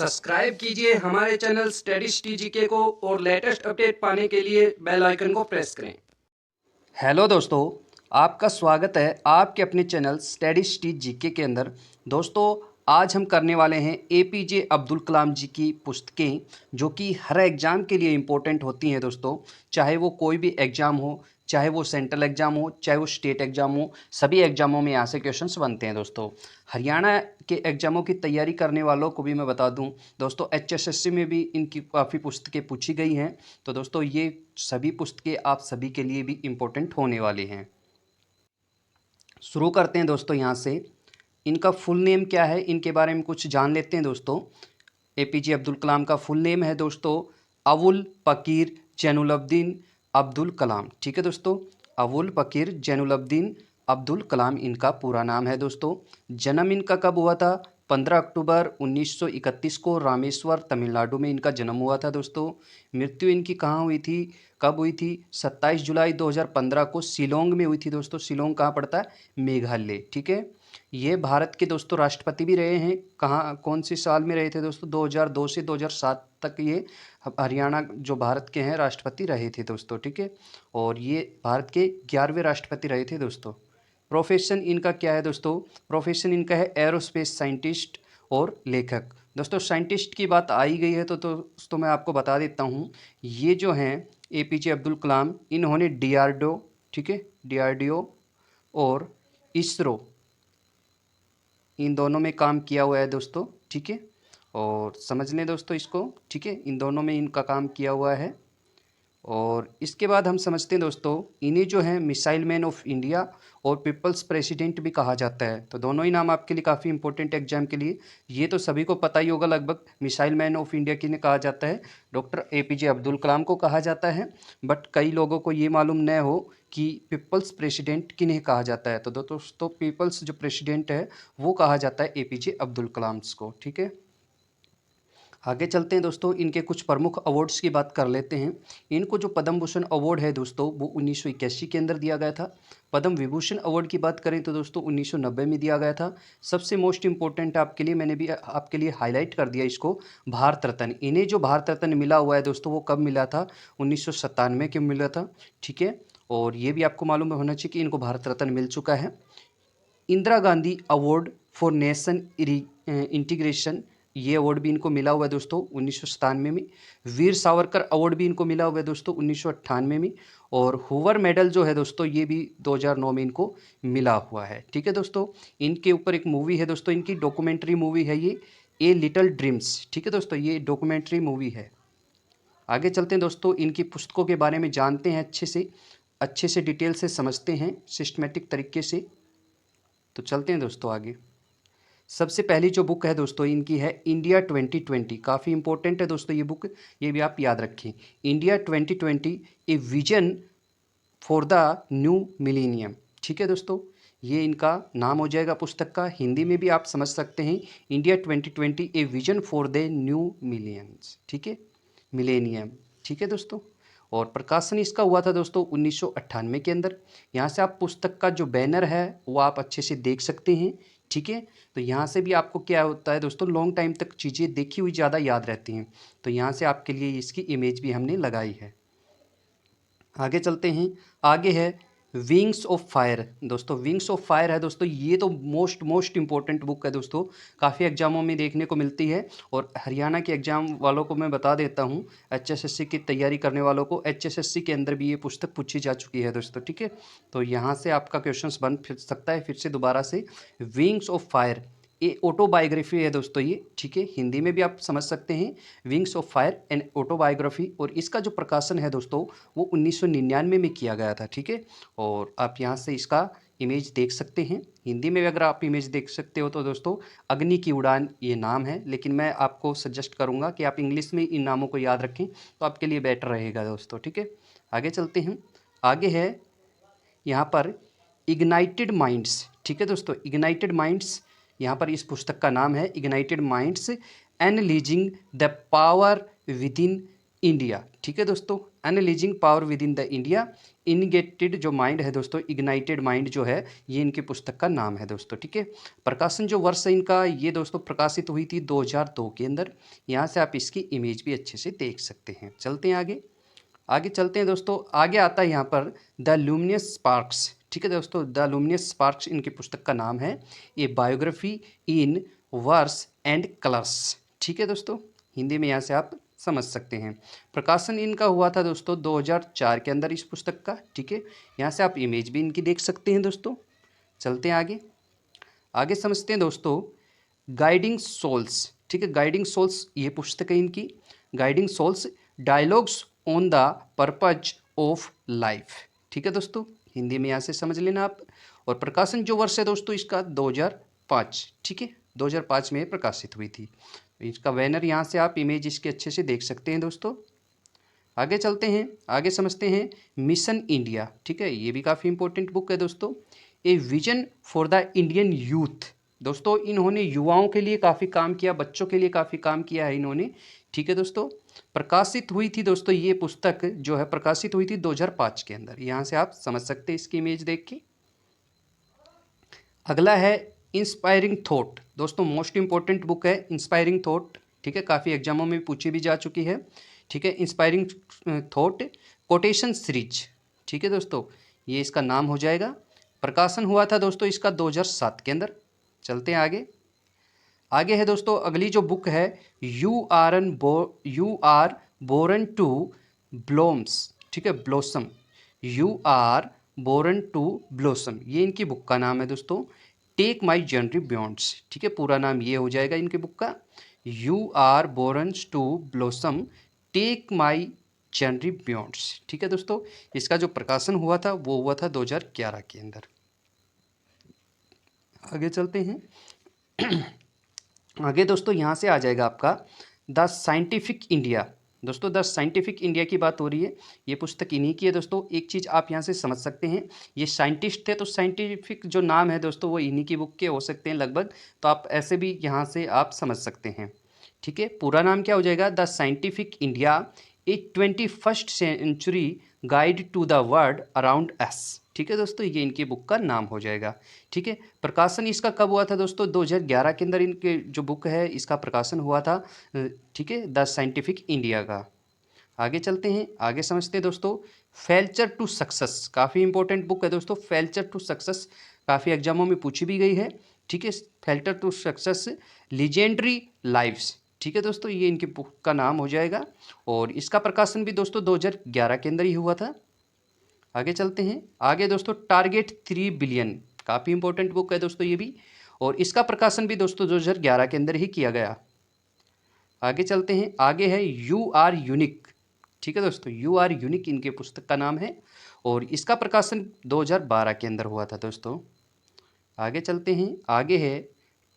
Subscribe कीजिए हमारे channel study GK को और लेटेस्ट अपडेट पाने के लिए बेल आइकन को प्रेस करें। हेलो दोस्तों, आपका स्वागत है आपके अपने चैनल स्टडी जीके के अंदर। दोस्तों, आज हम करने वाले हैं एपीजे अब्दुल कलाम जी की पुस्तकें, जो कि हर एग्ज़ाम के लिए इम्पोर्टेंट होती हैं दोस्तों। चाहे वो कोई भी एग्ज़ाम हो, चाहे वो सेंट्रल एग्ज़ाम हो, चाहे वो स्टेट एग्ज़ाम हो, सभी एग्ज़ामों में यहाँ से क्वेश्चंस बनते हैं दोस्तों। हरियाणा के एग्ज़ामों की तैयारी करने वालों को भी मैं बता दूं दोस्तों, एचएसएससी में भी इनकी काफ़ी पुस्तकें पूछी गई हैं। तो दोस्तों, ये सभी पुस्तकें आप सभी के लिए भी इम्पोर्टेंट होने वाली हैं। शुरू करते हैं दोस्तों यहाँ से। इनका फुल नेम क्या है, इनके बारे में कुछ जान लेते हैं दोस्तों। एपीजे अब्दुल कलाम का फुल नेम है दोस्तों अवुल पकीर जैनुलब्दीन अब्दुल कलाम। ठीक है दोस्तों, अवुल पकीर जैनुलब्दीन अब्दुल कलाम इनका पूरा नाम है दोस्तों। जन्म इनका कब हुआ था? 15 अक्टूबर 1931 को रामेश्वर तमिलनाडु में इनका जन्म हुआ था दोस्तों। मृत्यु इनकी कहाँ हुई थी, कब हुई थी? 27 जुलाई 2015 को शिलोंग में हुई थी दोस्तों। शिलोंग कहाँ पड़ता है? मेघालय। ठीक है, ये भारत के दोस्तों राष्ट्रपति भी रहे हैं। कहाँ, कौन से साल में रहे थे दोस्तों? 2002 से 2007 तक ये हरियाणा जो भारत के हैं राष्ट्रपति रहे थे दोस्तों। ठीक है, और ये भारत के 11वें राष्ट्रपति रहे थे दोस्तों। प्रोफेशन इनका क्या है दोस्तों? प्रोफेशन इनका है एरोस्पेस साइंटिस्ट और लेखक। दोस्तों, साइंटिस्ट की बात आई गई है तो दोस्तों मैं आपको बता देता हूँ, ये जो हैं एपीजे अब्दुल कलाम, इन्होंने डीआरडीओ, ठीक है, डीआरडीओ और इसरो, इन दोनों में काम किया हुआ है दोस्तों। ठीक है, और समझ लें दोस्तों इसको। ठीक है, इन दोनों में इनका काम किया हुआ है। और इसके बाद हम समझते हैं दोस्तों, इन्हें जो है मिसाइल मैन ऑफ इंडिया और पीपल्स प्रेसिडेंट भी कहा जाता है। तो दोनों ही नाम आपके लिए काफ़ी इंपॉर्टेंट एग्जाम के लिए, ये तो सभी को पता ही होगा लगभग। मिसाइल मैन ऑफ इंडिया किन्हें कहा जाता है? डॉक्टर एपीजे अब्दुल कलाम को कहा जाता है। बट कई लोगों को ये मालूम न हो कि पीपल्स प्रेसिडेंट किन्हें कहा जाता है। तो दोस्तों, पीपल्स जो प्रेसिडेंट है वो कहा जाता है एपीजे अब्दुल कलाम को। ठीक है, आगे चलते हैं दोस्तों, इनके कुछ प्रमुख अवार्ड्स की बात कर लेते हैं। इनको जो पद्म भूषण अवार्ड है दोस्तों, वो 1981 के अंदर दिया गया था। पद्म विभूषण अवार्ड की बात करें तो दोस्तों 1990 में दिया गया था। सबसे मोस्ट इंपॉर्टेंट आपके लिए, मैंने भी आपके लिए हाईलाइट कर दिया इसको, भारत रत्न। इन्हें जो भारत रत्न मिला हुआ है दोस्तों, वो कब मिला था? 1997 के मिला था। ठीक है, और ये भी आपको मालूम होना चाहिए कि इनको भारत रत्न मिल चुका है। Indira Gandhi award for nation integration, ये अवार्ड भी इनको मिला हुआ है दोस्तों 1997 में। वीर सावरकर अवार्ड भी इनको मिला हुआ है दोस्तों 1998 में। और हूवर मेडल जो है दोस्तों, ये भी 2009 में इनको मिला हुआ है। ठीक है दोस्तों, इनके ऊपर एक मूवी है दोस्तों, इनकी डॉक्यूमेंट्री मूवी है ये, ए लिटिल ड्रीम्स। ठीक है दोस्तों, ये डॉक्यूमेंट्री मूवी है। आगे चलते हैं दोस्तों, इनकी पुस्तकों के बारे में जानते हैं, अच्छे से डिटेल से समझते हैं सिस्टमेटिक तरीके से। तो चलते हैं दोस्तों आगे। सबसे पहली जो बुक है दोस्तों इनकी है इंडिया 2020। काफ़ी इंपॉर्टेंट है दोस्तों ये बुक, ये भी आप याद रखें। India 2020 a vision for the new millennium. ठीक है दोस्तों, ये इनका नाम हो जाएगा पुस्तक का। हिंदी में भी आप समझ सकते हैं, India 2020 a vision for the new millions. ठीक है, मिलेनियम। ठीक है दोस्तों, और प्रकाशन इसका हुआ था दोस्तों 1998 के अंदर। यहाँ से आप पुस्तक का जो बैनर है वो आप अच्छे से देख सकते हैं। ठीक है, तो यहाँ से भी आपको क्या होता है दोस्तों, लॉन्ग टाइम तक चीज़ें देखी हुई ज़्यादा याद रहती हैं। तो यहाँ से आपके लिए इसकी इमेज भी हमने लगाई है। आगे चलते हैं, आगे है विंग्स ऑफ फायर। दोस्तों, विंग्स ऑफ फायर है दोस्तों, ये तो मोस्ट इंपॉर्टेंट बुक है दोस्तों, काफ़ी एग्जामों में देखने को मिलती है। और हरियाणा के एग्जाम वालों को मैं बता देता हूँ, एचएसएससी की तैयारी करने वालों को, एचएसएससी के अंदर भी ये पुस्तक पूछी जा चुकी है दोस्तों। ठीक है, तो यहाँ से आपका क्वेश्चन बन फिर सकता है फिर से दोबारा से। विंग्स ऑफ फायर, ये ऑटोबायोग्राफी है दोस्तों ये। ठीक है, हिंदी में भी आप समझ सकते हैं, wings of fire and autobiography. और इसका जो प्रकाशन है दोस्तों, वो 1999 में किया गया था। ठीक है, और आप यहाँ से इसका इमेज देख सकते हैं। हिंदी में भी अगर आप इमेज देख सकते हो तो दोस्तों अग्नि की उड़ान ये नाम है, लेकिन मैं आपको सजेस्ट करूँगा कि आप इंग्लिश में इन नामों को याद रखें तो आपके लिए बेटर रहेगा दोस्तों। ठीक है, आगे चलते हैं। आगे है यहाँ पर इग्नाइटेड माइंड्स। ठीक है दोस्तों, इग्नाइटेड माइंड्स, यहाँ पर इस पुस्तक का नाम है ignited minds analysing the power within India. ठीक है दोस्तों, analysing power within the India, इनिगेटेड जो माइंड है दोस्तों, इग्नाइटेड माइंड जो है, ये इनकी पुस्तक का नाम है दोस्तों। ठीक है, प्रकाशन जो वर्ष है इनका, ये दोस्तों प्रकाशित हुई थी 2002 के अंदर। यहाँ से आप इसकी इमेज भी अच्छे से देख सकते हैं। चलते हैं आगे, आगे चलते हैं दोस्तों। आगे आता है यहाँ पर द लुमिनस स्पार्क्स। ठीक है दोस्तों, द लुमिनस स्पार्क्स इनकी पुस्तक का नाम है। ये biography in verse and colours. ठीक है दोस्तों, हिंदी में यहाँ से आप समझ सकते हैं। प्रकाशन इनका हुआ था दोस्तों 2004 के अंदर इस पुस्तक का। ठीक है, यहाँ से आप इमेज भी इनकी देख सकते हैं दोस्तों। चलते हैं आगे, आगे समझते हैं दोस्तों गाइडिंग सोल्स। ठीक है, गाइडिंग सोल्स ये पुस्तक है इनकी। Guiding souls dialogues on the purpose of life. ठीक है दोस्तों, हिंदी में यहाँ से समझ लेना आप। और प्रकाशन जो वर्ष है दोस्तों इसका 2005। ठीक है, 2005 में प्रकाशित हुई थी। इसका बैनर यहाँ से आप इमेज इसके अच्छे से देख सकते हैं दोस्तों। आगे चलते हैं, आगे समझते हैं मिशन इंडिया। ठीक है, ये भी काफ़ी इंपॉर्टेंट बुक है दोस्तों। A vision for the Indian youth. दोस्तों इन्होंने युवाओं के लिए काफ़ी काम किया, बच्चों के लिए काफ़ी काम किया है इन्होंने। ठीक है दोस्तों, प्रकाशित हुई थी दोस्तों ये पुस्तक जो है, प्रकाशित हुई थी 2005 के अंदर। यहाँ से आप समझ सकते हैं इसकी इमेज देख के। अगला है इंस्पायरिंग थॉट। दोस्तों मोस्ट इंपॉर्टेंट बुक है इंस्पायरिंग थॉट। ठीक है, काफ़ी एग्जामों में पूछी भी जा चुकी है। ठीक है, इंस्पायरिंग थॉट कोटेशन सीरीज। ठीक है दोस्तों, ये इसका नाम हो जाएगा। प्रकाशन हुआ था दोस्तों इसका 2007 के अंदर। चलते हैं आगे, आगे है दोस्तों अगली जो बुक है you are born to blooms. ठीक है, blossom, you are born to blossom, ये इनकी बुक का नाम है दोस्तों। Take my journey beyonds. ठीक है, पूरा नाम ये हो जाएगा इनकी बुक का, you are born to blossom take my journey beyonds. ठीक है दोस्तों, इसका जो प्रकाशन हुआ था वो हुआ था 2011 के अंदर। आगे चलते हैं आगे दोस्तों यहाँ से आ जाएगा आपका द साइंटिफिक इंडिया। दोस्तों द साइंटिफिक इंडिया की बात हो रही है, ये पुस्तक इन्हीं की है दोस्तों। एक चीज़ आप यहाँ से समझ सकते हैं, ये साइंटिस्ट थे तो साइंटिफिक जो नाम है दोस्तों वो इन्हीं की बुक के हो सकते हैं लगभग, तो आप ऐसे भी यहाँ से आप समझ सकते हैं। ठीक है, पूरा नाम क्या हो जाएगा, the scientific India a 21st century guide to the world around us. ठीक है दोस्तों, ये इनकी बुक का नाम हो जाएगा। ठीक है, प्रकाशन इसका कब हुआ था दोस्तों, 2011 के अंदर इनके जो बुक है इसका प्रकाशन हुआ था। ठीक है, द साइंटिफिक इंडिया का। आगे चलते हैं, आगे समझते हैं दोस्तों फेल्चर टू सक्सेस। काफ़ी इंपॉर्टेंट बुक है दोस्तों फेल्चर टू सक्सेस, काफ़ी एग्जामों में पूछी भी गई है। ठीक है, फेल्चर टू सक्सेस लीजेंडरी लाइव्स। ठीक है दोस्तों, ये इनकी बुक का नाम हो जाएगा और इसका प्रकाशन भी दोस्तों 2011 के अंदर ही हुआ था। आगे चलते हैं, आगे दोस्तों टारगेट 3 बिलियन, काफ़ी इंपॉर्टेंट बुक है दोस्तों ये भी, और इसका प्रकाशन भी दोस्तों 2011 के अंदर ही किया गया। आगे चलते हैं, आगे है यू आर यूनिक। ठीक है दोस्तों, यू आर यूनिक इनके पुस्तक का नाम है और इसका प्रकाशन 2012 के अंदर हुआ था दोस्तों। आगे चलते हैं, आगे है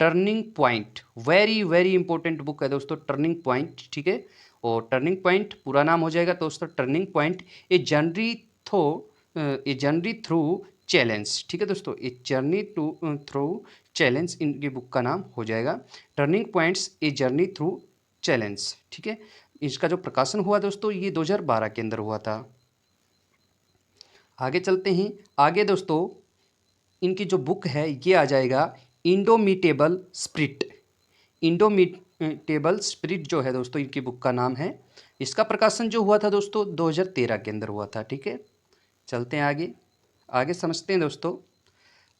turning point, very very important book है दोस्तों टर्निंग पॉइंट। ठीक है, और टर्निंग पॉइंट पूरा नाम हो जाएगा दोस्तों turning point a journey through challenge. ठीक है दोस्तों, ए जर्नी थ्रू चैलेंज इनकी बुक का नाम हो जाएगा, turning points a journey through challenge. ठीक है, इसका जो प्रकाशन हुआ दोस्तों ये 2012 के अंदर हुआ था। आगे चलते हैं, आगे दोस्तों इनकी जो बुक है ये आ जाएगा इंडोमिटेबल स्पिरिट। इंडोमिटेबल स्पिरिट जो है दोस्तों इनकी बुक का नाम है। इसका प्रकाशन जो हुआ था दोस्तों 2013 के अंदर हुआ था। ठीक है, चलते हैं आगे, आगे समझते हैं दोस्तों।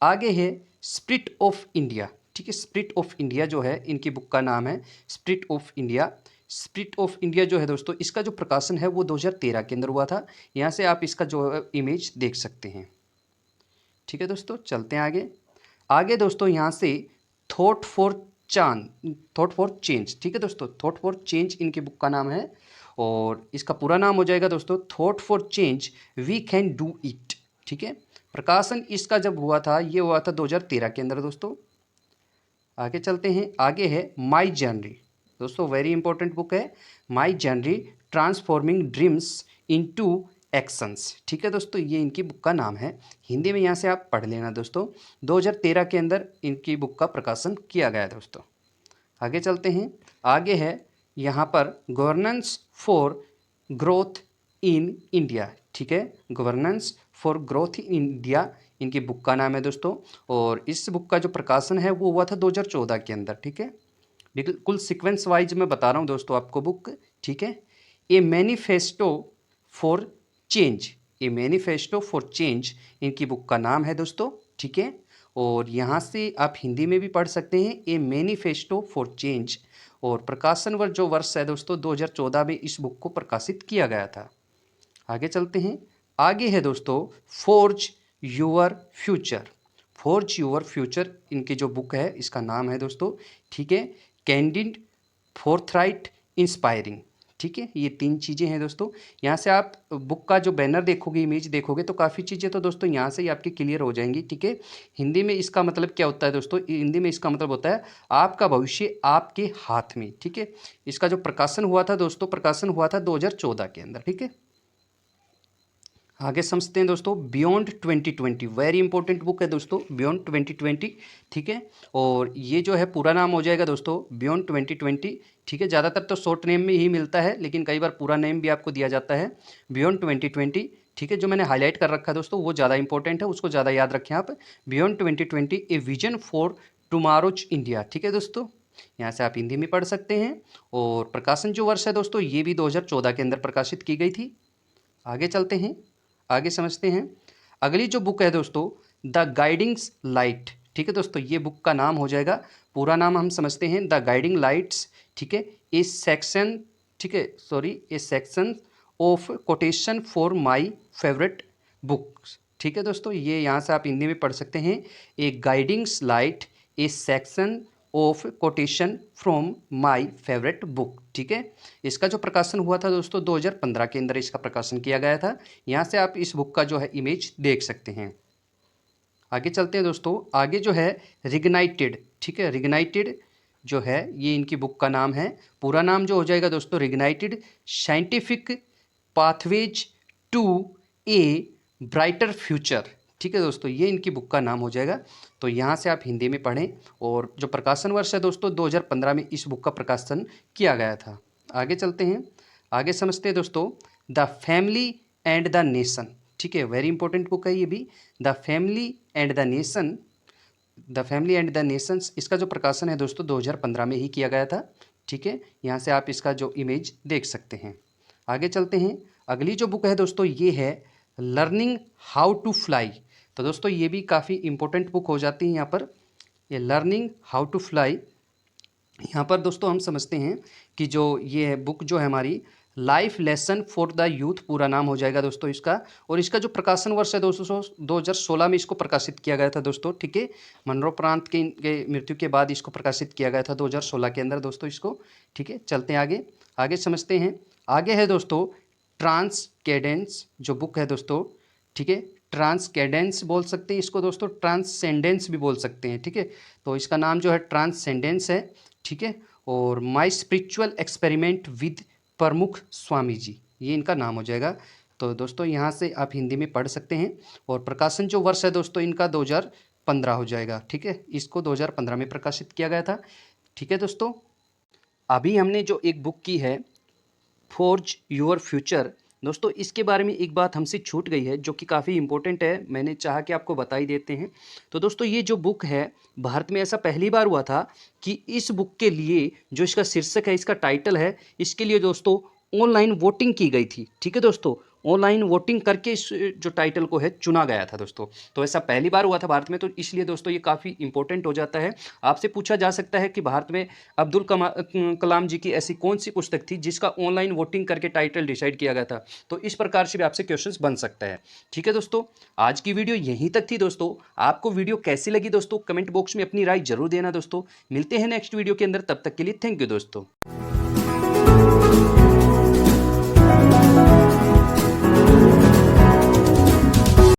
आगे है स्पिरिट ऑफ इंडिया। ठीक है, स्पिरिट ऑफ इंडिया जो है इनकी बुक का नाम है spirit of India. Spirit of India जो है दोस्तों इसका जो प्रकाशन है वो 2013 के अंदर हुआ था। यहाँ से आप इसका जो इमेज देख सकते हैं। ठीक है दोस्तों, चलते हैं आगे, आगे दोस्तों यहाँ से थॉट फॉर चेंज। ठीक है दोस्तों, थॉट फॉर चेंज इनकी बुक का नाम है और इसका पूरा नाम हो जाएगा दोस्तों thought for change we can do it. ठीक है, प्रकाशन इसका जब हुआ था ये हुआ था 2013 के अंदर दोस्तों। आगे चलते हैं, आगे है माई जर्नी। दोस्तों वेरी इंपॉर्टेंट बुक है my journey transforming dreams into actions. ठीक है दोस्तों, ये इनकी बुक का नाम है। हिंदी में यहाँ से आप पढ़ लेना दोस्तों, 2013 के अंदर इनकी बुक का प्रकाशन किया गया है दोस्तों। आगे चलते हैं, आगे है यहाँ पर governance for growth in India, ठीक है, governance for growth in India इनकी बुक का नाम है दोस्तों। और इस बुक का जो प्रकाशन है वो हुआ था 2014 के अंदर, ठीक है। बिल्कुल सीक्वेंस वाइज मैं बता रहा हूँ दोस्तों आपको बुक, ठीक है। A manifesto for change, a manifesto for change इनकी बुक का नाम है दोस्तों, ठीक है। और यहाँ से आप हिंदी में भी पढ़ सकते हैं, ए मैनिफेस्टो फॉर चेंज। और प्रकाशन वर्ष जो वर्ष है दोस्तों 2014 में इस बुक को प्रकाशित किया गया था। आगे चलते हैं। आगे है दोस्तों forge your future, forge your future इनकी जो बुक है इसका नाम है दोस्तों, ठीक है। कैंडिड, फोर्थराइट, इंस्पायरिंग, ठीक है। ये 3 चीज़ें हैं दोस्तों। यहाँ से आप बुक का जो बैनर देखोगे, इमेज देखोगे तो काफ़ी चीज़ें तो दोस्तों यहाँ से ही आपकी क्लियर हो जाएंगी, ठीक है। हिंदी में इसका मतलब क्या होता है दोस्तों, हिंदी में इसका मतलब होता है आपका भविष्य आपके हाथ में, ठीक है। इसका जो प्रकाशन हुआ था दोस्तों, प्रकाशन हुआ था 2014 के अंदर, ठीक है। आगे समझते हैं दोस्तों, बियॉन्ड 2020 वेरी इंपॉर्टेंट बुक है दोस्तों, बियॉन्ड 2020, ठीक है। और ये जो है पूरा नाम हो जाएगा दोस्तों बियॉन्ड 2020, ठीक है। ज़्यादातर तो शॉर्ट नेम में ही मिलता है, लेकिन कई बार पूरा नेम भी आपको दिया जाता है, बियॉन्ड 2020, ठीक है। जो मैंने हाईलाइट कर रखा है दोस्तों वो ज़्यादा इंपॉर्टेंट है, उसको ज़्यादा याद रखें आप। Beyond 2020 a vision for tomorrow's India, ठीक है दोस्तों। यहाँ से आप हिंदी में पढ़ सकते हैं। और प्रकाशन जो वर्ष है दोस्तों ये भी 2014 के अंदर प्रकाशित की गई थी। आगे चलते हैं, आगे समझते हैं। अगली जो बुक है दोस्तों द गाइडिंग्स लाइट, ठीक है दोस्तों। ये बुक का नाम हो जाएगा, पूरा नाम हम समझते हैं द गाइडिंग लाइट्स, ठीक है। ए सेक्शन, ठीक है, sorry, A section of quotation for my favourite books, ठीक है दोस्तों। ये यहाँ से आप हिंदी में पढ़ सकते हैं, a guidings light a section of quotation from my favourite book, ठीक है। इसका जो प्रकाशन हुआ था दोस्तों 2015 के अंदर इसका प्रकाशन किया गया था। यहाँ से आप इस बुक का जो है इमेज देख सकते हैं। आगे चलते हैं दोस्तों। आगे जो है रिग्नाइटेड, ठीक है, रिग्नाइटेड जो है ये इनकी बुक का नाम है। पूरा नाम जो हो जाएगा दोस्तों reignited scientific pathways to a brighter future, ठीक है दोस्तों। ये इनकी बुक का नाम हो जाएगा। तो यहाँ से आप हिंदी में पढ़ें। और जो प्रकाशन वर्ष है दोस्तों 2015 में इस बुक का प्रकाशन किया गया था। आगे चलते हैं, आगे समझते हैं दोस्तों the family and the nation, ठीक है। वेरी इंपॉर्टेंट बुक है ये भी, the family and the nation, the family and the Nations. इसका जो प्रकाशन है दोस्तों 2015 में ही किया गया था, ठीक है। यहाँ से आप इसका जो इमेज देख सकते हैं। आगे चलते हैं। अगली जो बुक है दोस्तों ये है लर्निंग हाउ टू फ्लाई। तो दोस्तों ये भी काफ़ी इंपॉर्टेंट बुक हो जाती है यहाँ पर, ये लर्निंग हाउ टू फ्लाई। यहाँ पर दोस्तों हम समझते हैं कि जो ये बुक जो है हमारी life lesson for the youth, पूरा नाम हो जाएगा दोस्तों इसका। और इसका जो प्रकाशन वर्ष है दोस्तों 2016 में इसको प्रकाशित किया गया था दोस्तों, ठीक है। मनोप्रांत के इनके मृत्यु के बाद इसको प्रकाशित किया गया था 2016 के अंदर दोस्तों इसको, ठीक है। चलते हैं आगे, आगे समझते हैं। आगे है दोस्तों ट्रांसकेडेंस जो बुक है दोस्तों, ठीक है। ट्रांसकेडेंस बोल सकते हैं इसको दोस्तों, ट्रांससेंडेंस भी बोल सकते हैं, ठीक है। तो इसका नाम जो है ट्रांससेंडेंस है, ठीक है। और माय स्पिरिचुअल एक्सपेरिमेंट विद प्रमुख स्वामी जी, ये इनका नाम हो जाएगा। तो दोस्तों यहाँ से आप हिंदी में पढ़ सकते हैं। और प्रकाशन जो वर्ष है दोस्तों इनका 2015 हो जाएगा, ठीक है। इसको 2015 में प्रकाशित किया गया था, ठीक है दोस्तों। अभी हमने जो एक बुक की है फोर्ज योर फ्यूचर, दोस्तों इसके बारे में एक बात हमसे छूट गई है जो कि काफ़ी इंपॉर्टेंट है, मैंने चाहा कि आपको बता ही देते हैं। तो दोस्तों ये जो बुक है भारत में ऐसा पहली बार हुआ था कि इस बुक के लिए जो इसका शीर्षक है, इसका टाइटल है, इसके लिए दोस्तों ऑनलाइन वोटिंग की गई थी, ठीक है दोस्तों। ऑनलाइन वोटिंग करके इस जो टाइटल को है चुना गया था दोस्तों। तो ऐसा पहली बार हुआ था भारत में, तो इसलिए दोस्तों ये काफ़ी इंपॉर्टेंट हो जाता है। आपसे पूछा जा सकता है कि भारत में अब्दुल कलाम जी की ऐसी कौन सी पुस्तक थी जिसका ऑनलाइन वोटिंग करके टाइटल डिसाइड किया गया था। तो इस प्रकार से भी आपसे क्वेश्चंस बन सकता है, ठीक है दोस्तों। आज की वीडियो यहीं तक थी दोस्तों। आपको वीडियो कैसी लगी दोस्तों कमेंट बॉक्स में अपनी राय जरूर देना दोस्तों। मिलते हैं नेक्स्ट वीडियो के अंदर, तब तक के लिए थैंक यू दोस्तों।